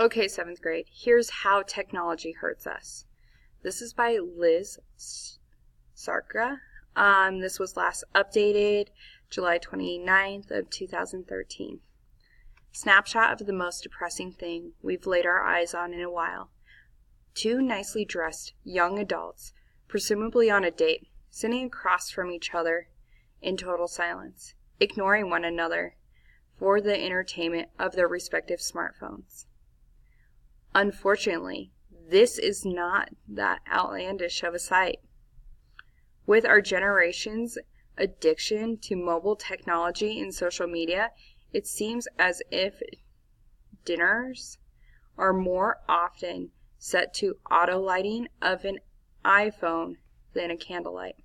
Okay, 7th grade, here's how technology hurts us. This is by Liz Sarkra. This was last updated July 29th of 2013. Snapshot of the most depressing thing we've laid our eyes on in a while. 2 nicely dressed young adults, presumably on a date, sitting across from each other in total silence, ignoring one another for the entertainment of their respective smartphones. Unfortunately, this is not that outlandish of a sight. With our generation's addiction to mobile technology and social media, it seems as if dinners are more often set to auto lighting of an iPhone than a candlelight.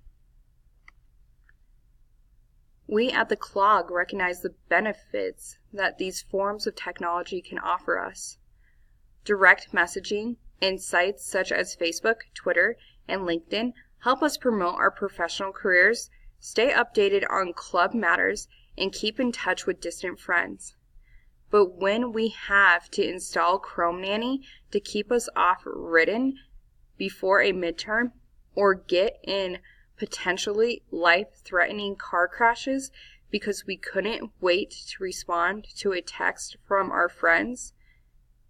We at the Clog recognize the benefits that these forms of technology can offer us. Direct messaging and sites such as Facebook, Twitter, and LinkedIn help us promote our professional careers, stay updated on club matters, and keep in touch with distant friends. But when we have to install Chrome Nanny to keep us off-ridden before a midterm, or get in potentially life-threatening car crashes because we couldn't wait to respond to a text from our friends,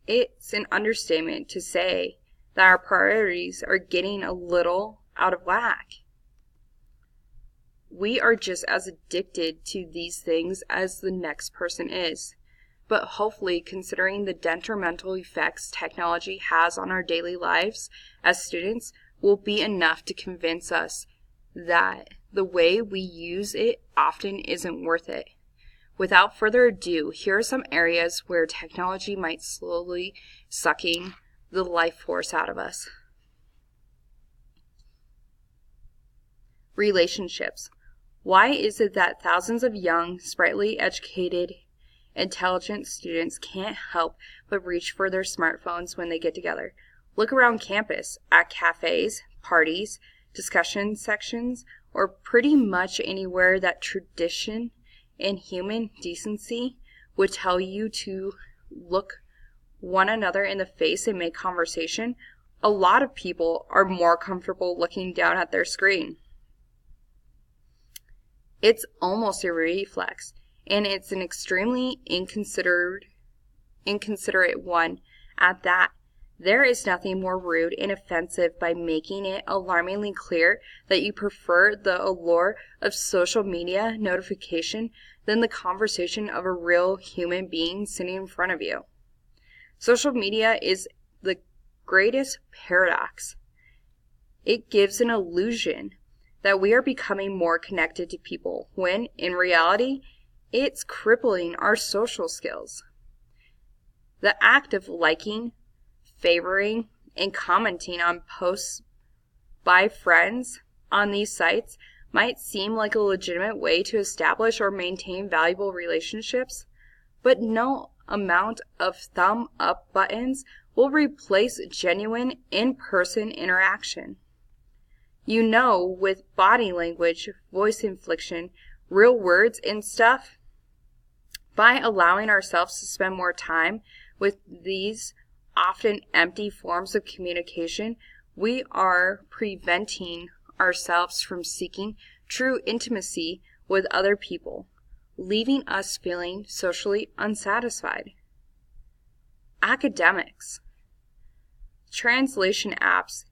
it's an understatement to say that our priorities are getting a little out of whack. We are just as addicted to these things as the next person is, but hopefully considering the detrimental effects technology has on our daily lives as students will be enough to convince us that the way we use it often isn't worth it. Without further ado, here are some areas where technology might slowly sucking the life force out of us. Relationships. Why is it that thousands of young, sprightly, educated, intelligent students can't help but reach for their smartphones when they get together? Look around campus, at cafes, parties, discussion sections, or pretty much anywhere that tradition and human decency would tell you to look one another in the face and make conversation. A lot of people are more comfortable looking down at their screen. It's almost a reflex, and it's an extremely inconsiderate one at that. There is nothing more rude and offensive by making it alarmingly clear that you prefer the allure of social media notification than the conversation of a real human being sitting in front of you. Social media is the greatest paradox. It gives an illusion that we are becoming more connected to people, when, in reality, it's crippling our social skills. The act of liking, favoring, and commenting on posts by friends on these sites might seem like a legitimate way to establish or maintain valuable relationships, but no amount of thumb up buttons will replace genuine in-person interaction. You know, with body language, voice inflection, real words and stuff. By allowing ourselves to spend more time with these often empty forms of communication, we are preventing ourselves from seeking true intimacy with other people, leaving us feeling socially unsatisfied. Academics. Translation apps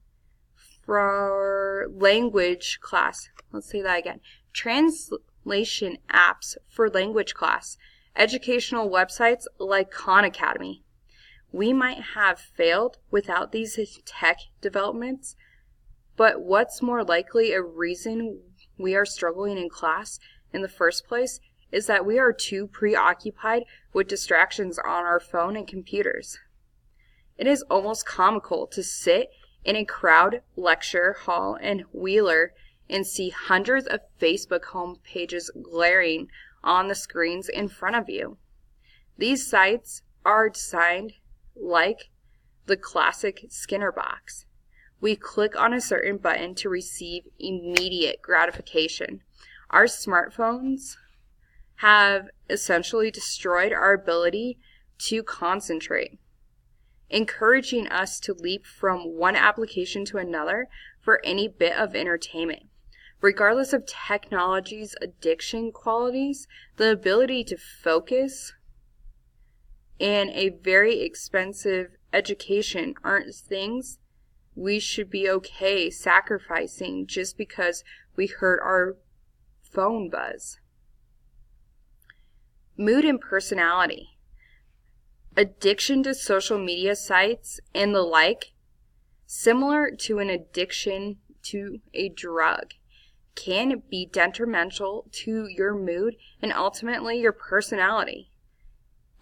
for language class. Let's say that again. Translation apps for language class. Educational websites like Khan Academy. We might have failed without these tech developments, but what's more likely a reason we are struggling in class in the first place is that we are too preoccupied with distractions on our phone and computers. It is almost comical to sit in a crowd lecture hall in Wheeler and see hundreds of Facebook home pages glaring on the screens in front of you. These sites are designed like the classic Skinner box. We click on a certain button to receive immediate gratification. Our smartphones have essentially destroyed our ability to concentrate. encouraging us to leap from one application to another for any bit of entertainment. Regardless of technology's addiction qualities, the ability to focus and a very expensive education aren't things we should be okay sacrificing just because we heard our phone buzz. Mood and personality. Addiction to social media sites and the like, similar to an addiction to a drug, can be detrimental to your mood and ultimately your personality.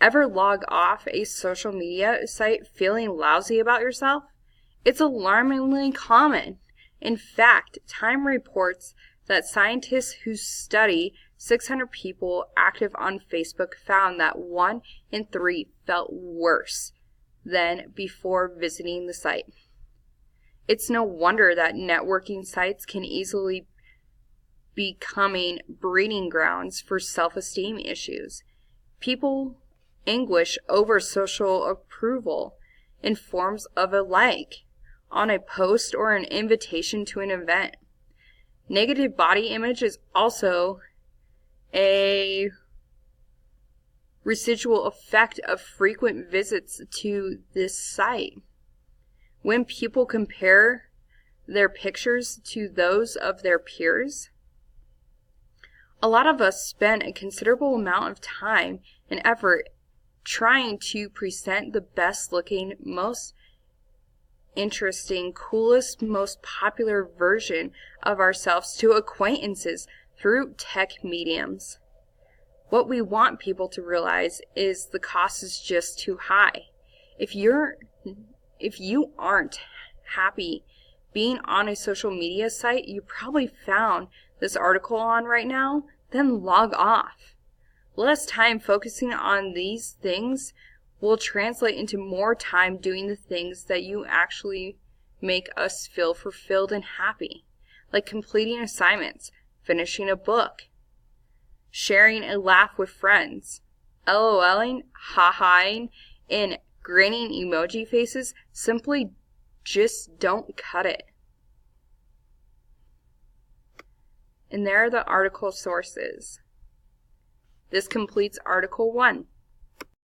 Ever log off a social media site feeling lousy about yourself? It's alarmingly common. In fact, Time reports that scientists who study 600 people active on Facebook found that 1 in 3 felt worse than before visiting the site. It's no wonder that networking sites can easily becoming breeding grounds for self-esteem issues. People anguish over social approval in forms of a like on a post or an invitation to an event. Negative body image is also a residual effect of frequent visits to this site. When people compare their pictures to those of their peers, a lot of us spend a considerable amount of time and effort trying to present the best looking, most interesting, coolest, most popular version of ourselves to acquaintances through tech mediums. What we want people to realize is the cost is just too high. If you aren't happy being on a social media site you probably found this article on right now, then log off. Less time focusing on these things will translate into more time doing the things that you actually make us feel fulfilled and happy, like completing assignments, finishing a book, sharing a laugh with friends, LOLing, ha-haing, and grinning emoji faces simply just don't cut it. And there are the article sources. This completes Article 1.